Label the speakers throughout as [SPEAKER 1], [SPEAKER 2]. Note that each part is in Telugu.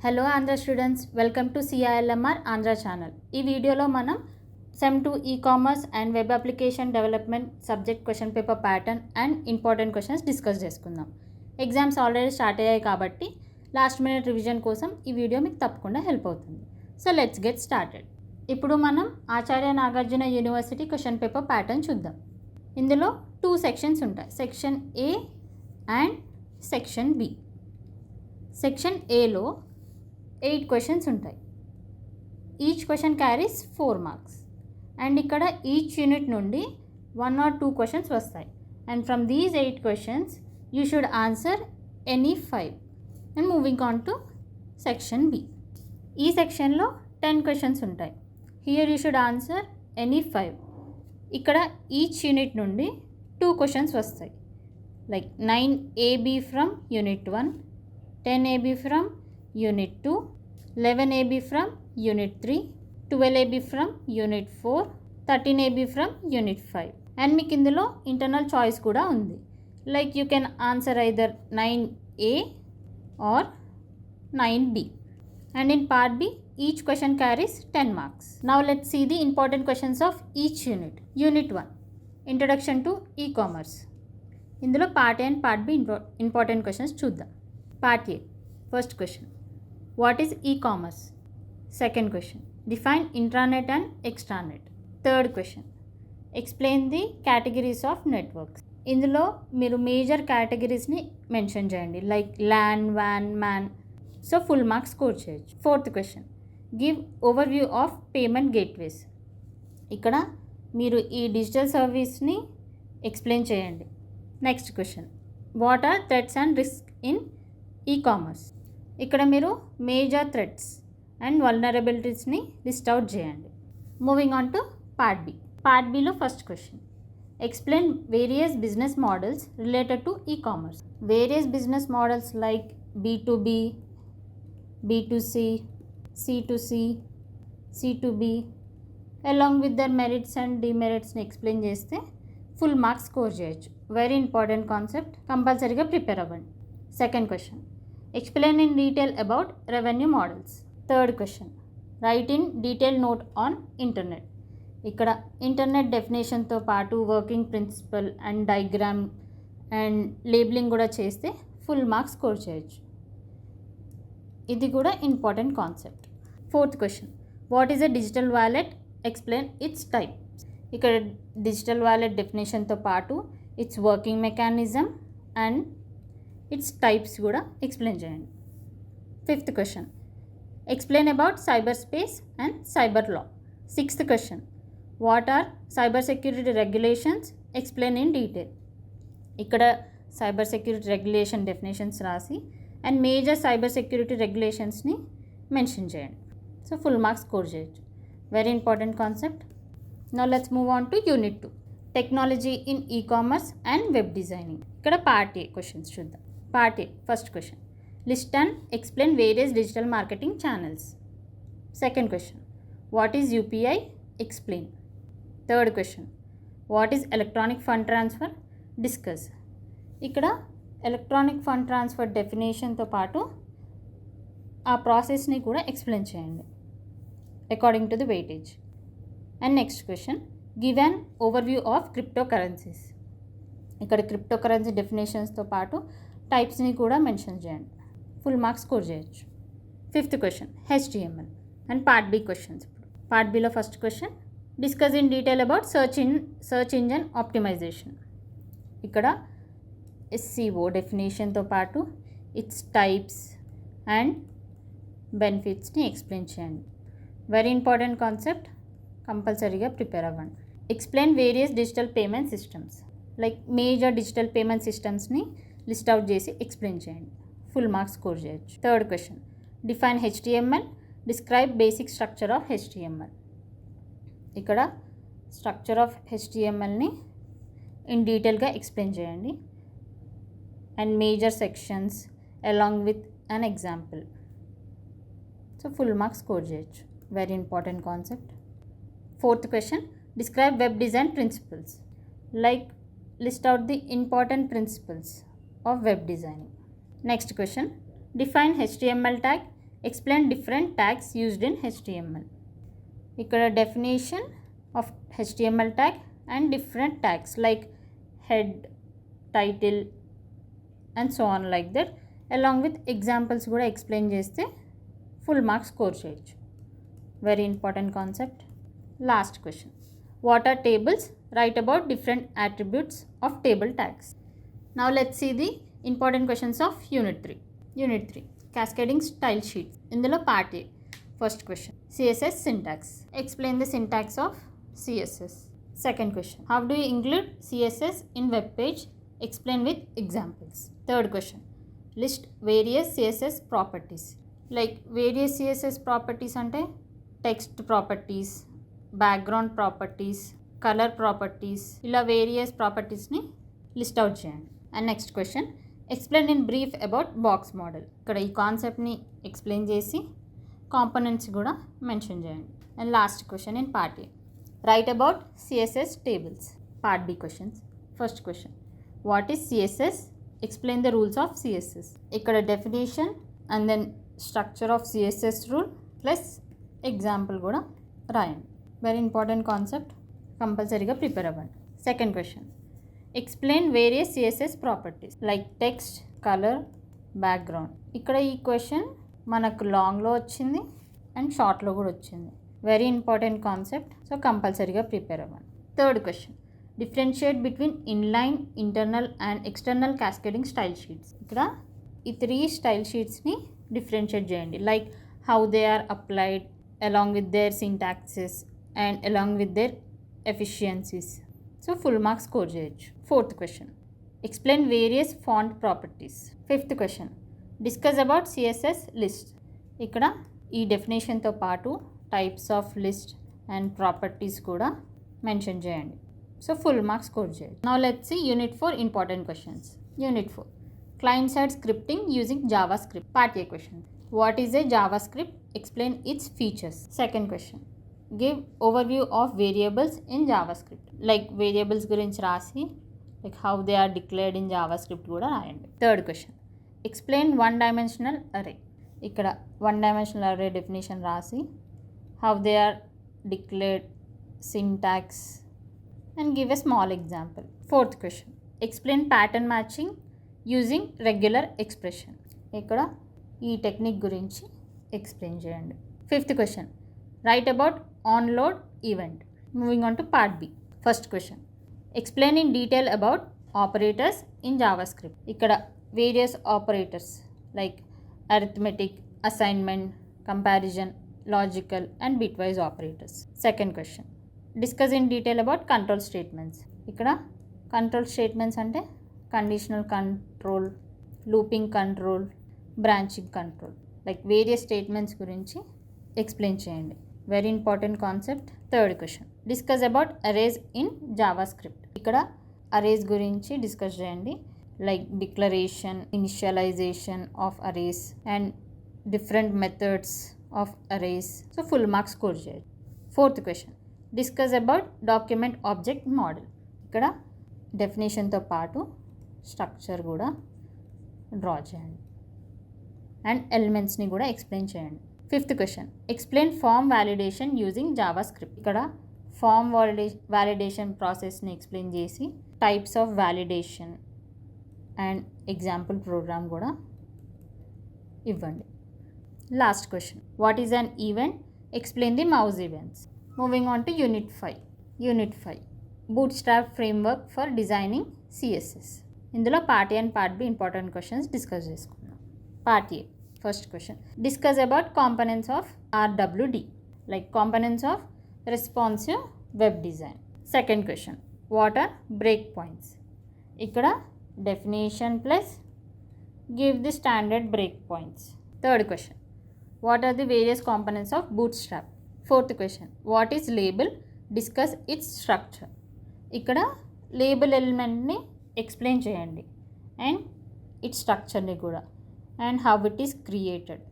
[SPEAKER 1] Hello Andhra students, welcome to CILMR Andhra channel. ఈ వీడియోలో మనం sem 2 e-commerce and web application development subject question paper pattern and important questions discuss చేసుకుందాం. ఎగ్జామ్స్ ఆల్రెడీ స్టార్ట్ అయ్యాయి కాబట్టి లాస్ట్ మినిట్ రివిజన్ కోసం ఈ వీడియో మీకు తప్పకుండా హెల్ప్ అవుతుంది. So let's get started. ఇప్పుడు మనం Acharya Nagarjuna university question paper pattern చూద్దాం. ఇందులో 2 సెక్షన్స్ ఉంటాయి, section A and section B. Section Aలో 8 క్వశ్చన్స్ ఉంటాయి. Each question carries 4 marks and ఇక్కడ ఈచ్ యూనిట్ నుండి 1 or 2 క్వశ్చన్స్ వస్తాయి. And from these 8 questions you should answer any 5. And moving on to section B. ఈ సెక్షన్లో 10 క్వశ్చన్స్ ఉంటాయి. Here you should answer any 5. ఇక్కడ ఈచ్ యూనిట్ నుండి 2 క్వశ్చన్స్ వస్తాయి, like 9 AB from unit 1, 10 AB from Unit 2, 11 AB from Unit 3, 12 AB from Unit 4, 13 AB from Unit 5. And మీకు ఇందులో ఇంటర్నల్ చాయిస్ కూడా ఉంది, like you can answer either 9A or 9B. And in part B, each question carries 10 marks. Now let's see the important questions of each unit. Unit 1, introduction to e-commerce. ఇందులో part A and part B important questions చూద్దాం. Part A, first question, what is e-commerce? Second question, define intranet and extranet. Third question, explain the categories of networks. ఇందులో మీరు మేజర్ కేటగిరీస్ని మెన్షన్ చేయండి, like LAN, WAN, MAN. So full marks score చేయొచ్చు. Fourth question, give overview of payment gateways. ఇక్కడ మీరు ఈ డిజిటల్ సర్వీస్ని ఎక్స్ప్లెయిన్ చేయండి. Next question, what are threats and risk in e-commerce. ఇక్కడ మీరు మేజర్ థ్రెట్స్ అండ్ వల్నరబిలిటీస్ని లిస్ట్ అవుట్ చేయండి. Moving on to part B. పార్ట్ Bలో first question, explain various business models related to e-commerce. Various business models like B2B, B2C, C2C, C2B along with their merits and డిమెరిట్స్ని ఎక్స్ప్లెయిన్ చేస్తే ఫుల్ మార్క్స్ స్కోర్ చేయొచ్చు. వెరీ ఇంపార్టెంట్ కాన్సెప్ట్, కంపల్సరీగా ప్రిపేర్ అవ్వండి. Second question, explain in detail about revenue models. Third question, write in detailed note on internet. ఇక్కడ ఇంటర్నెట్ డెఫినేషన్తో పాటు working principle and diagram and labelling కూడా చేస్తే ఫుల్ మార్క్స్ స్కోర్ చేయొచ్చు. ఇది కూడా important concept. Fourth question, what is a digital wallet, explain its type. ఇక్కడ డిజిటల్ వాలెట్ డెఫినేషన్తో పాటు its working mechanism and its types కూడా ఎక్స్ప్లెయిన్ చేయండి. Fifth question, explain about cyber space and cyber law. Sixth question, what are cyber security regulations, explain in detail. ఇక్కడ సైబర్ సెక్యూరిటీ రెగ్యులేషన్ డెఫినేషన్స్ రాసి అండ్ మేజర్ సైబర్ సెక్యూరిటీ రెగ్యులేషన్స్ని మెన్షన్ చేయండి. సో ఫుల్ మార్క్స్ స్కోర్ చేయొచ్చు. Very important concept. Now let's move on to unit 2, technology in e-commerce and web designing. ఇక్కడ పార్ట్ A క్వశ్చన్స్ చూద్దాం. Part A, first question, list and explain various digital marketing channels. Second question, what is UPI, explain. Third question, what is electronic fund transfer, discuss. ఇక్కడ ఎలక్ట్రానిక్ ఫండ్ ట్రాన్స్ఫర్ డెఫినేషన్తో పాటు ఆ ప్రాసెస్ని కూడా ఎక్స్ప్లెయిన్ చేయండి according to the weightage. And next question, give an overview of cryptocurrencies. ఇక్కడ క్రిప్టో కరెన్సీ డెఫినేషన్స్తో పాటు టైప్స్ని కూడా మెన్షన్ చేయండి. ఫుల్ మార్క్స్ స్కోర్ చేయొచ్చు. Fifth question, HTML and part B questions. ఇప్పుడు పార్ట్ Bలో first question, discuss in detail about search engine optimisation. ఇక్కడ SEO డెఫినేషన్తో పాటు ఇట్స్ టైప్స్ అండ్ బెనిఫిట్స్ని ఎక్స్ప్లెయిన్ చేయండి. వెరీ ఇంపార్టెంట్ కాన్సెప్ట్, కంపల్సరీగా ప్రిపేర్ అవ్వండి. Explain various digital payment systems, like major digital payment సిస్టమ్స్ని లిస్ట్ అవుట్ చేసి ఎక్స్ప్లెయిన్ చేయండి. ఫుల్ మార్క్స్ స్కోర్ చేయొచ్చు. Third question, define HTML, describe basic structure of HTML. ఇక్కడ స్ట్రక్చర్ ఆఫ్ HTMLని ఇన్ డీటెయిల్గా ఎక్స్ప్లెయిన్ చేయండి and major sections along with an example. So full marks score చేయొచ్చు. Very important concept. Fourth question, describe web design principles, like list out the important principles of web designing. Next question, define HTML tag, explain different tags used in HTML. ఇక్కడ definition of HTML tag and different tags like head, title and so on like that along with examples కూడా ఎక్స్ప్లెయిన్ చేస్తే ఫుల్ మార్క్స్ స్కోర్ చేయొచ్చు. Very important concept. Last question. What are tables? Write about different attributes of table tags. Now let's see the important questions of unit 3. Unit 3 cascading style sheets. ఇందులో part A. First question, CSS syntax. Explain the syntax of CSS. Second question, how do you include CSS in web page? Explain with examples. Third question, list various CSS properties. Like various CSS properties ante text properties, background properties, color properties, ila various properties ni list out cheyandi. And next question, explain in brief about box model. ikkada ee concept ni explain chesi components కూడా మెన్షన్ చేయండి. And last question in part A, write about CSS tables. Part B questions. First question, what is CSS? Explain the rules of CSS. ఇక్కడ definition and then structure of CSS rule plus example కూడా రాయండి. వెరీ ఇంపార్టెంట్ కాన్సెప్ట్, కంపల్సరీగా ప్రిపేర్ అవ్వండి. Second question, explain various CSS properties like text, colour, background. ఇక్కడ ఈ క్వశ్చన్ మనకు లాంగ్లో వచ్చింది అండ్ షార్ట్లో కూడా వచ్చింది. వెరీ ఇంపార్టెంట్ కాన్సెప్ట్, సో కంపల్సరీగా ప్రిపేర్ అవ్వండి. Third question, differentiate between inline, internal and external cascading style sheets. ఇక్కడ ఈ 3 స్టైల్ షీట్స్ని డిఫరెన్షియేట్ చేయండి. Like how they are applied along with their syntaxes and along with their efficiencies. So full marks score చేయొచ్చు. Fourth question, explain various font properties. Fifth question, discuss about CSS list. ఇక్కడ ఈ డెఫినేషన్తో పాటు types of list and properties కూడా మెన్షన్ చేయండి. సో ఫుల్ మార్క్స్ స్కోర్ చేయండి. Now let's see unit 4 important questions. Unit 4 client side scripting using JavaScript. Part A question, what is a JavaScript? Explain its features. Second question, give overview of variables in JavaScript. Like variables గురించి రాసి like how they are declared in JavaScript కూడా రాయండి. Third question, explain one dimensional array. ఇక్కడ వన్ డైమెన్షనల్ అరే డెఫినేషన్ రాసి how they are declared, syntax and give a small example. Fourth question, explain pattern matching using regular expression. ఇక్కడ ఈ టెక్నిక్ గురించి ఎక్స్ప్లెయిన్ చేయండి. Fifth question, write about onload event. Moving on to part B. First question, explain in detail about operators in JavaScript. ఇక్కడ various operators like arithmetic, assignment, comparison, logical and bitwise operators. Second question, discuss in detail about control statements. ఇక్కడ కంట్రోల్ స్టేట్మెంట్స్ అంటే conditional control, looping control, branching control, like various statements గురించి ఎక్స్ప్లెయిన్ చేయండి. Very important concept. Third question, discuss about arrays in JavaScript. ఇక్కడ అరేస్ గురించి డిస్కస్ చేయండి. Like declaration, initialization of arrays and different methods of arrays. So full marks score cheyandi. Fourth question, discuss about document object model. ikkada definition tho paatu structure kuda draw cheyandi and elements ni kuda explain cheyandi. Fifth question, explain form validation using javascript. ikkada form validation process ni explain chesi types of validation and example program కూడా ఇవ్వండి. Last question, what is an event? Explain the mouse events. Moving on to unit 5. Unit 5 bootstrap framework for designing CSS. ఇందులో part A and part B important questions discuss చేసుకుందాం. Part A first question, discuss about components of RWD, like components of responsive web design. Second question, what are break points? ఇక్కడ definition plus give the standard breakpoints. Third question, what are the various components of bootstrap? Fourth question, what is label? Discuss its structure. ఇక్కడ లేబుల్ ఎలిమెంట్ని ఎక్స్ప్లెయిన్ చేయండి అండ్ ఇట్ స్ట్రక్చర్ని కూడా and how it is created.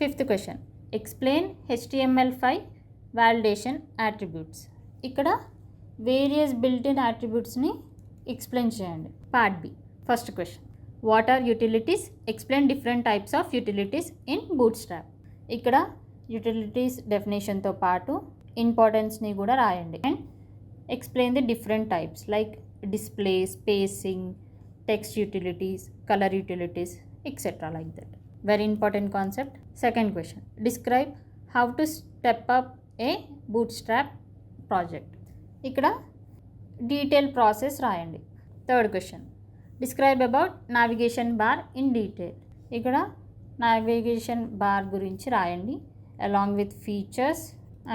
[SPEAKER 1] Fifth question, explain HTML5 validation attributes. ఇక్కడ వేరియస్ బిల్ట్-ఇన్ అట్రిబ్యూట్స్ని ఎక్స్ప్లెయిన్ చేయండి. Part B. First question, what are utilities? Explain different types of utilities in Bootstrap. ఇక్కడ యూటిలిటీస్ డెఫినేషన్తో పాటు ఇంపార్టెన్స్ని కూడా రాయండి. And explain the different types like display, spacing, text utilities, colour utilities, etcetera like that. Very important concept. Second question, describe how to step up a Bootstrap project. ఇక్కడ డీటెయిల్ ప్రాసెస్ రాయండి. Third question, describe about navigation bar in detail. ఇక్కడ నావిగేషన్ బార్ గురించి రాయండి along with features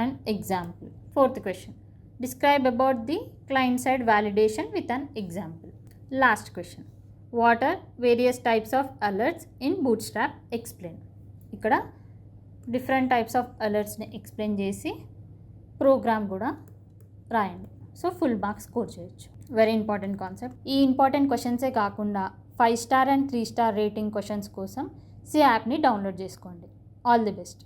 [SPEAKER 1] and example. Fourth question, describe about the client side validation with an example. Last question, what are various types of alerts in Bootstrap, explain. ఇక్కడ డిఫరెంట్ టైప్స్ ఆఫ్ అలర్ట్స్ని ఎక్స్ప్లెయిన్ చేసి ప్రోగ్రామ్ కూడా రాయండి. సో ఫుల్ మార్క్స్ స్కోర్ చేయొచ్చు. Very important concept. ఈ ఇంపార్టెంట్ క్వశ్చన్సే కాకుండా 5 star and 3 star rating questions కోసం సి యాప్ని డౌన్లోడ్ చేసుకోండి. All the best.